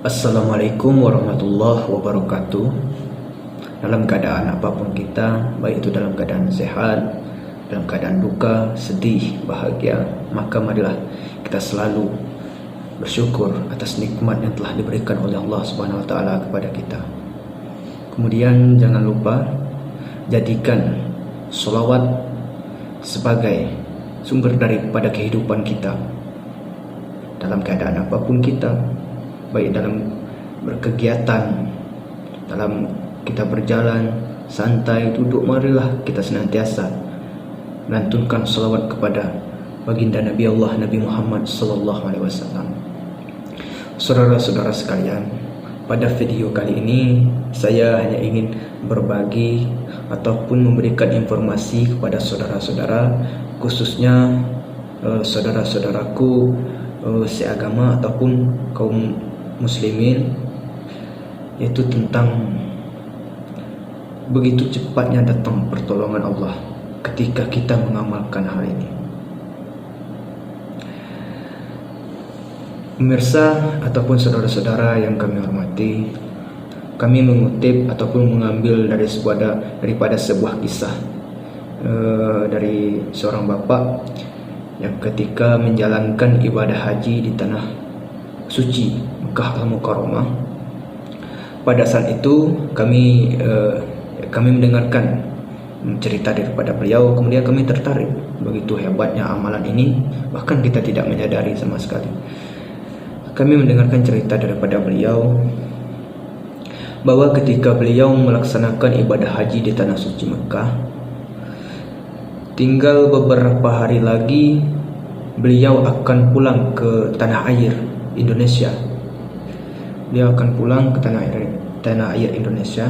Assalamualaikum warahmatullahi wabarakatuh. Dalam keadaan apapun kita, baik itu dalam keadaan sehat, dalam keadaan duka, sedih, bahagia, maka marilah kita selalu bersyukur atas nikmat yang telah diberikan oleh Allah Subhanahu wa taala kepada kita. Kemudian jangan lupa jadikan sholawat sebagai sumber daripada kehidupan kita. Dalam keadaan apapun kita, baik dalam berkegiatan, dalam kita berjalan, santai, duduk, marilah kita senantiasa melantunkan salawat kepada baginda Nabi Allah Nabi Muhammad sallallahu alaihi wasallam. Saudara-saudara sekalian, pada video kali ini saya hanya ingin berbagi ataupun memberikan informasi kepada saudara-saudara, khususnya saudara-saudaraku seagama ataupun kaum muslimin, yaitu tentang begitu cepatnya datang pertolongan Allah ketika kita mengamalkan hal ini. Pemirsa ataupun saudara-saudara yang kami hormati, kami mengutip ataupun mengambil daripada sebuah kisah dari seorang bapak yang ketika menjalankan ibadah haji di tanah suci Mekah Al-Mukarramah. Pada saat itu kami mendengarkan cerita daripada beliau, kemudian kami tertarik. Begitu hebatnya amalan ini, bahkan kita tidak menyadari sama sekali. Kami mendengarkan cerita daripada beliau bahwa ketika beliau melaksanakan ibadah haji di tanah suci Mekah, tinggal beberapa hari lagi beliau akan pulang ke tanah air Indonesia. Beliau akan pulang ke tanah air Indonesia,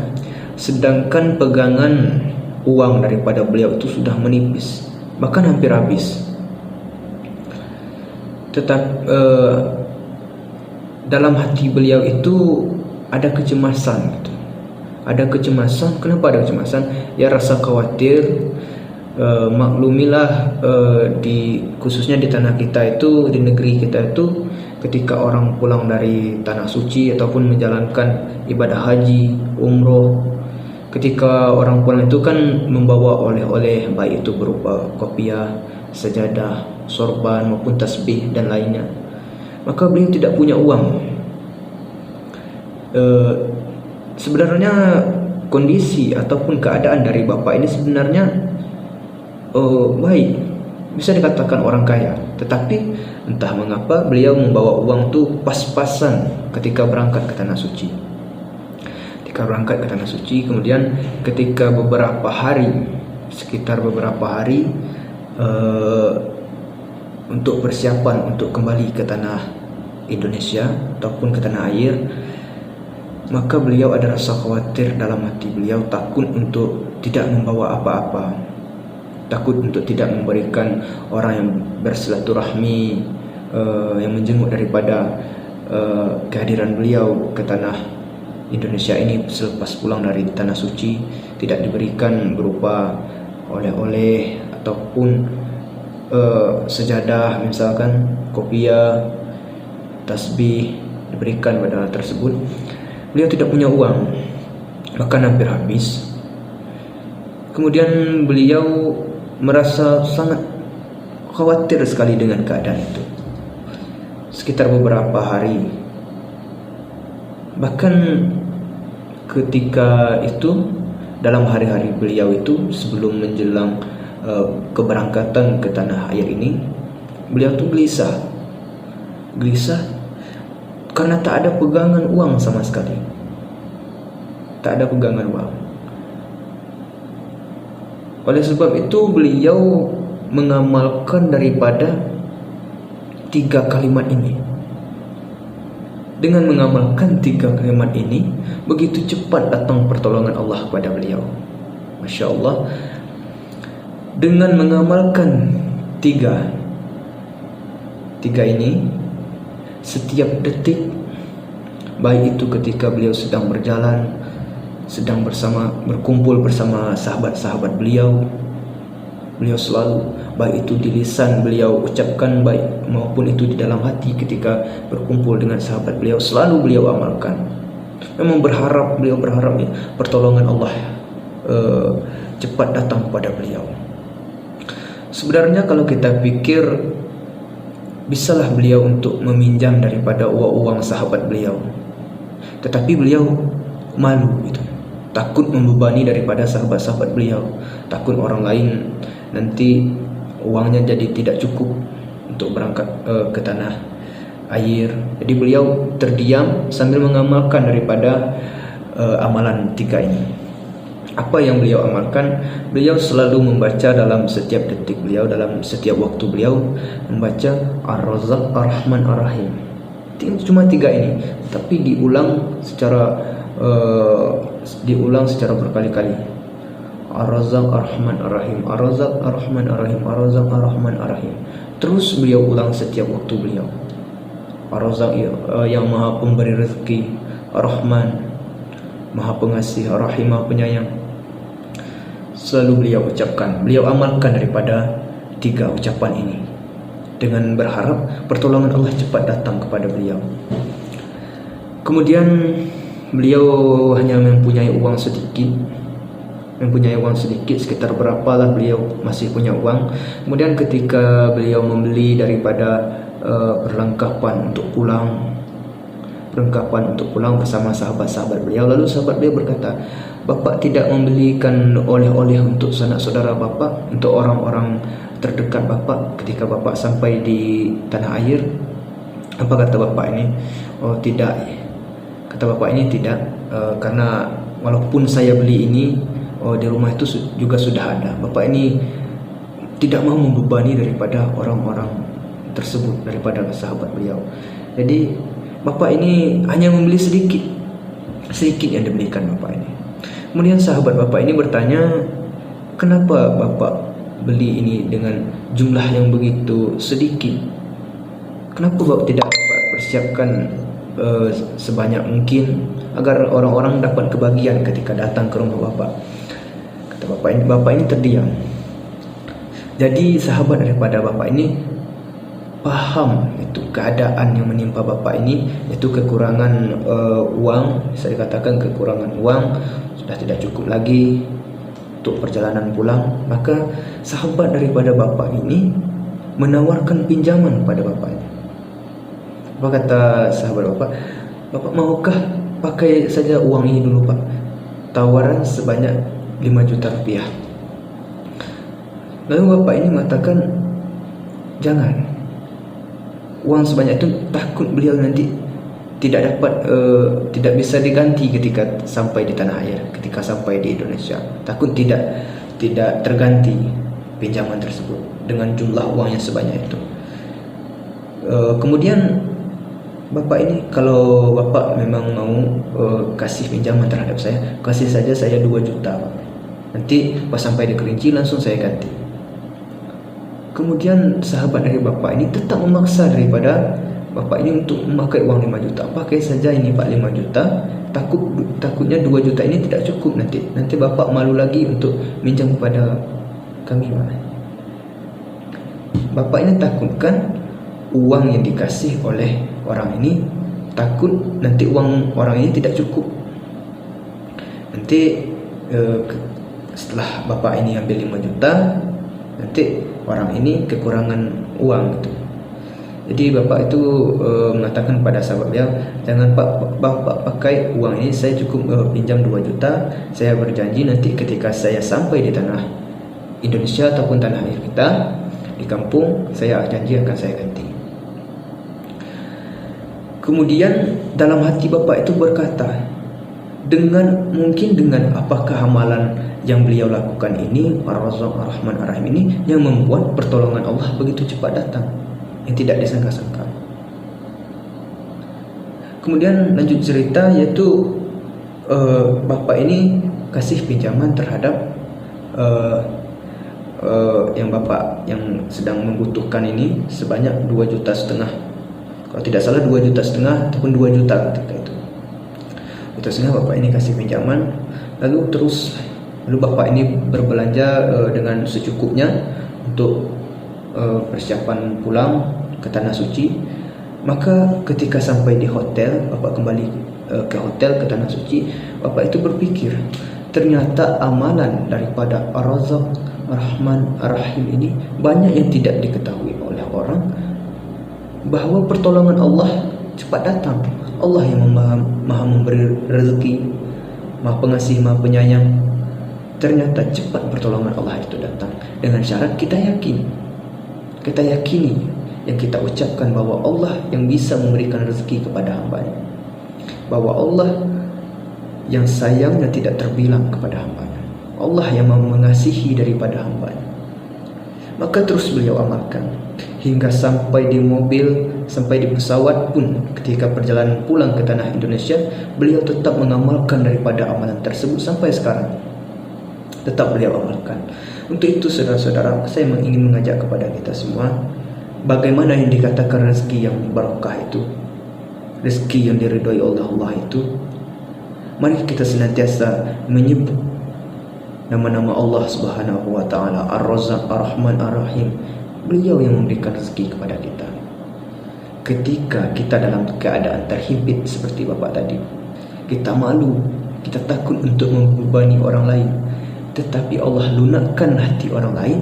sedangkan pegangan uang daripada beliau itu sudah menipis, bahkan hampir habis. Dalam hati beliau itu ada kecemasan gitu. Ada kecemasan. Kenapa ada kecemasan? Ya, rasa khawatir. Maklumilah khususnya di tanah kita itu, di negeri kita itu, ketika orang pulang dari tanah suci ataupun menjalankan ibadah haji, umroh, ketika orang pulang itu kan membawa oleh-oleh, baik itu berupa kopiah, sajadah, sorban maupun tasbih dan lainnya. Maka beliau tidak punya uang. Sebenarnya kondisi ataupun keadaan dari bapak ini sebenarnya baik, bisa dikatakan orang kaya, tetapi entah mengapa beliau membawa uang tuh pas-pasan ketika berangkat ke tanah suci. Kemudian ketika sekitar beberapa hari untuk persiapan untuk kembali ke tanah Indonesia ataupun ke tanah air, maka beliau ada rasa khawatir dalam hati beliau, takut untuk tidak membawa apa-apa, takut untuk tidak memberikan orang yang bersilaturahmi, yang menjenguk daripada kehadiran beliau ke tanah Indonesia ini selepas pulang dari tanah suci, tidak diberikan berupa oleh-oleh ataupun sejadah, misalkan kopiah, tasbih diberikan pada hal tersebut. Beliau tidak punya uang, bahkan hampir habis. Kemudian beliau merasa sangat khawatir sekali dengan keadaan itu. Sekitar beberapa hari, bahkan ketika itu, dalam hari-hari beliau itu sebelum menjelang keberangkatan ke tanah air ini, beliau tuh gelisah karena tak ada pegangan uang sama sekali. Tak ada pegangan uang. Oleh sebab itu beliau mengamalkan daripada 3 kalimat ini. Dengan mengamalkan 3 kalimat ini, begitu cepat datang pertolongan Allah kepada beliau. Masya Allah. Dengan mengamalkan 3 ini, setiap detik, baik itu ketika beliau sedang berjalan, sedang berkumpul bersama sahabat-sahabat beliau beliau selalu, baik itu di lisan beliau ucapkan, baik maupun itu di dalam hati ketika berkumpul dengan sahabat beliau, selalu beliau amalkan. Memang beliau berharap ya, pertolongan Allah cepat datang kepada beliau. Sebenarnya kalau kita pikir, bisalah beliau untuk meminjam daripada uang sahabat beliau, tetapi beliau malu gitu, takut membebani daripada sahabat-sahabat beliau, takut orang lain nanti uangnya jadi tidak cukup untuk berangkat ke tanah air. Jadi beliau terdiam sambil mengamalkan daripada amalan 3 ini. Apa yang beliau amalkan? Beliau selalu membaca dalam setiap detik beliau, dalam setiap waktu beliau membaca Ar-Razzaq, Ar-Rahman, Ar-Rahim. Cuma 3 ini, tapi diulang secara berkali-kali. Ar-Razzaq, Ar-Rahman, Ar-Rahim, Ar-Razzaq, Ar-Rahman, Ar-Rahim, Ar-Razzaq, Ar-Rahman, Ar-Rahim. Terus beliau ulang setiap waktu beliau. Ar-Razzaq yang Maha Pemberi rezeki, Ar-Rahman Maha Pengasih, Ar-Rahim Maha Penyayang. Selalu beliau ucapkan, beliau amalkan daripada 3 ucapan ini dengan berharap pertolongan Allah cepat datang kepada beliau. Kemudian beliau hanya mempunyai uang sedikit, sekitar berapalah beliau masih punya uang. Kemudian ketika beliau membeli daripada perlengkapan untuk pulang bersama sahabat-sahabat beliau, lalu sahabat beliau berkata, "Bapak tidak membelikan oleh-oleh untuk sanak saudara Bapak, untuk orang-orang terdekat Bapak ketika Bapak sampai di tanah air?" Apa kata Bapak ini? "Oh tidak," kata Bapak ini, "tidak, karena walaupun saya beli ini, di rumah itu juga sudah ada." Bapak ini tidak mau membebani daripada orang-orang tersebut, daripada sahabat beliau. Jadi Bapak ini hanya membeli sedikit yang dibelikan Bapak ini. Kemudian sahabat Bapak ini bertanya, "Kenapa Bapak beli ini dengan jumlah yang begitu sedikit? Kenapa Bapak tidak persiapkan sebanyak mungkin agar orang-orang dapat kebagian ketika datang ke rumah Bapak?" Kata Bapak ini terdiam. Jadi sahabat daripada Bapak ini paham itu keadaan yang menimpa Bapak ini, yaitu kekurangan uang, bisa dikatakan kekurangan uang, sudah tidak cukup lagi untuk perjalanan pulang. Maka sahabat daripada Bapak ini menawarkan pinjaman pada Bapak ini. Apa kata sahabat Bapak? "Bapak maukah pakai saja uang ini dulu Pak? Tawaran sebanyak 5 juta rupiah." Lalu Bapak ini mengatakan, "Jangan. Uang sebanyak itu takut beliau nanti tidak bisa diganti ketika sampai di tanah air, ketika sampai di Indonesia. Takut tidak terganti pinjaman tersebut dengan jumlah uang yang sebanyak itu." Kemudian Bapak ini, "Kalau Bapak memang mau kasih pinjaman terhadap saya, kasih saja saya 2 juta Pak. Nanti pas sampai di Kerinci langsung saya ganti." Kemudian sahabat dari Bapak ini tetap memaksa daripada Bapak ini untuk memakai uang 5 juta. "Pakai saja ini Pak 5 juta. Takutnya 2 juta ini tidak cukup nanti Bapak malu lagi untuk minjam kepada kami Pak." Bapak ini takutkan uang yang dikasih oleh orang ini, takut nanti uang orang ini tidak cukup. Nanti setelah Bapak ini ambil 5 juta, nanti orang ini kekurangan uang gitu. Jadi Bapak itu mengatakan pada sahabat beliau, "Jangan Pak, Bapak pakai uang ini, saya cukup pinjam 2 juta. Saya berjanji nanti ketika saya sampai di tanah Indonesia ataupun tanah air kita di kampung, saya janji akan saya ganti." Kemudian dalam hati Bapak itu berkata, dengan apakah amalan yang beliau lakukan ini, Ar-Razzaq, Ar-Rahman, Ar-Rahim ini, yang membuat pertolongan Allah begitu cepat datang, yang tidak disangka-sangka. Kemudian lanjut cerita, yaitu Bapak ini kasih pinjaman terhadap yang Bapak yang sedang membutuhkan ini sebanyak 2,5 juta. Kalau tidak salah 2,5 juta ataupun 2 juta ketika itu. 2,5 juta Bapak ini kasih pinjaman, lalu terus Lalu bapak ini berbelanja dengan secukupnya untuk persiapan pulang ke Tanah Suci. Maka ketika sampai di hotel, bapak kembali ke hotel, ke Tanah Suci, bapak itu berpikir, ternyata amalan daripada Ar-Razzaq, Ar-Rahman, Ar-Rahim ini banyak yang tidak diketahui oleh orang, bahawa pertolongan Allah cepat datang. Allah yang maha memberi rezeki, maha pengasih, maha penyayang. Ternyata cepat pertolongan Allah itu datang, dengan syarat kita yakin. Kita yakini yang kita ucapkan bahawa Allah yang bisa memberikan rezeki kepada hamba-Nya, bahawa Allah yang sayangnya tidak terbilang kepada hamba-Nya, Allah yang mengasihi daripada hamba-Nya. Maka terus beliau amalkan hingga sampai di mobil, sampai di pesawat pun, ketika perjalanan pulang ke tanah Indonesia, beliau tetap mengamalkan daripada amalan tersebut sampai sekarang. Tetap beliau amalkan. Untuk itu saudara-saudara, saya ingin mengajak kepada kita semua, bagaimana yang dikatakan rezeki yang barakah itu, rezeki yang diridhai oleh Allah itu, mari kita senantiasa menyebut nama-nama Allah Subhanahu wa taala, Ar-Razzaq, Ar-Rahman, Ar-Rahim. Beliau yang memberikan rezeki kepada kita. Ketika kita dalam keadaan terhimpit seperti bapak tadi, kita malu, kita takut untuk membebani orang lain, tetapi Allah lunakkan hati orang lain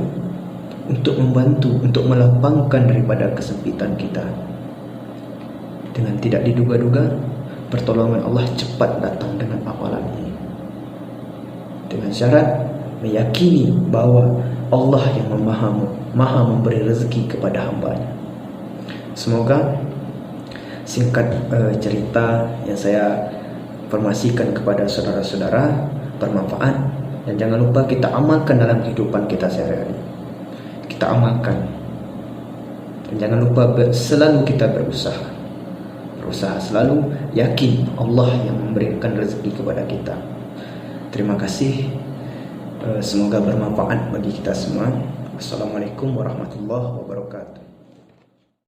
untuk membantu, untuk melapangkan daripada kesempitan kita. Dengan tidak diduga-duga, pertolongan Allah cepat datang dengan amalan ini, dengan syarat meyakini bahawa Allah yang maha memberi rezeki kepada hamba-Nya. Semoga singkat cerita yang saya informasikan kepada saudara-saudara bermanfaat, dan jangan lupa kita amalkan dalam kehidupan kita sehari-hari. Kita amalkan, dan jangan lupa selalu kita berusaha selalu yakin Allah yang memberikan rezeki kepada kita. Terima kasih. Semoga bermanfaat bagi kita semua. Assalamualaikum warahmatullahi wabarakatuh.